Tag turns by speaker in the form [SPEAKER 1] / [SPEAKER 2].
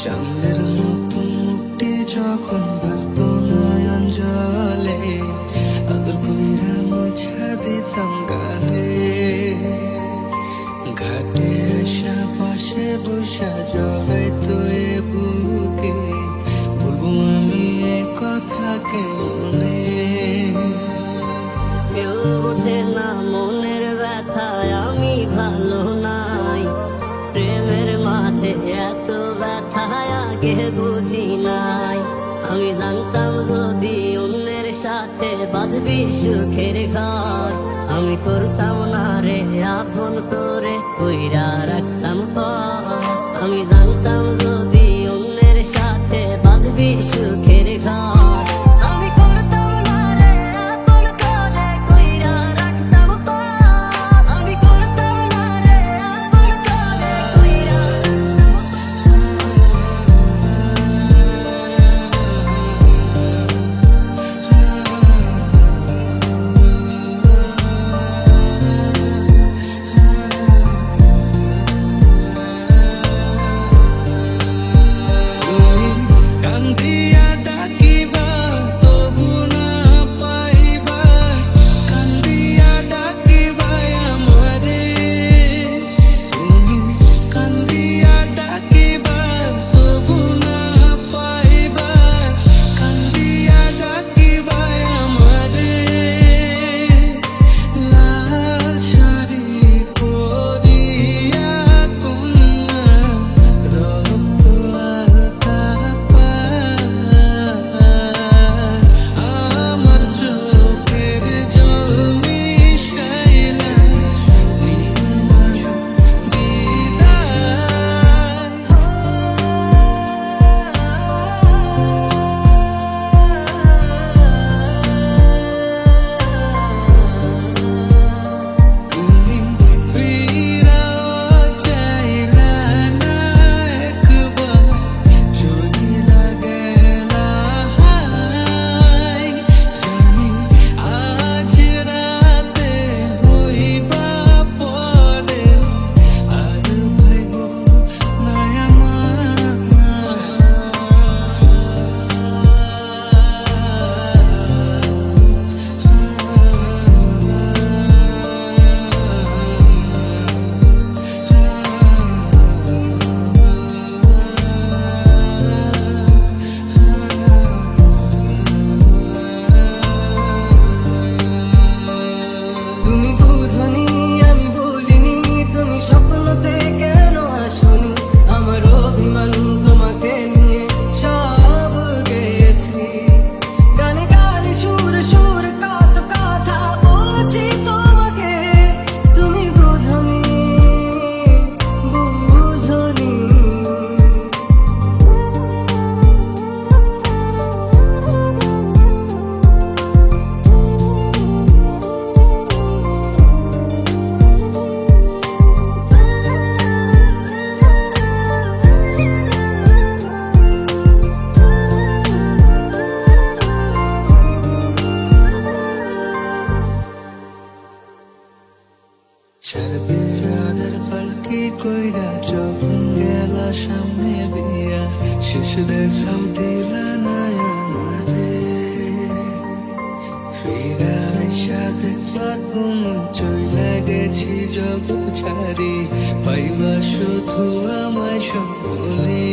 [SPEAKER 1] চাঁদের মতো মুক্তি যখন বাঁচত নয়ন জলে, আদর কইরা মুছা দিতাম গালে। ঘাটে আসা পাশে বসা জড়াইতো এ বুকে, বলবো আমি এ কথা কেমনে।
[SPEAKER 2] কেউ বোঝে না মনের ব্যথায় আমি ভালো নাই, প্রেমের মাঝে এত ব্যথায় আগে বুঝি নাই। আমি জানতাম যদি অন্যের সাথে বাঁধবি সুখের ঘর, আমি করতাম না রে আপন করে কইরা রাখতাম পর। আমি জানতাম যদি অন্যের সাথে বাঁধবি সুখের ঘর, আমি করতাম না রে আপন করে কইরা রাখতাম পর। আমি করতাম না রে আপন করে কইরা রাখতাম
[SPEAKER 1] কান্দিয়া ডাকিবা তবু না পাইবা, কান্দিয়া ডাকিবা আমারে। তুমি কান্দিয়া ডাকিবা তবু না পাইবা, কান্দিয়া ডাকিবা আমারে। লাল শাড়ি পরিয়া কন্যা রক্ত আলতা আমার চোখের জল মিশাইলা নিলা বিদায়। তুমি ফিরাও চাইলা না একবার, চলিলা গেলা হায়। জানি আজ রাতে হইবা পরে, আর ভাইব না তুমি বুঝনি আমি ভুলিনি, তুমি স্বপ্নতে কেন আসনি। আমার অভিমান তোমাকে নিয়ে সব গেয়েছি, গানে গানে সুরে সুরে কত কথা বলছি তোমাকে। তুমি বুঝনি বুঝনি। চারবিরানের পালকি কইরা যখন গেলা সামনে দিয়া, শেষ দেখাও দিলা না আমারে। ফিরা আইসা দেখবা তুমি চইলা গেছি জগৎ ছাড়ি, পাইবা শুধু আমায় স্বপ্নে।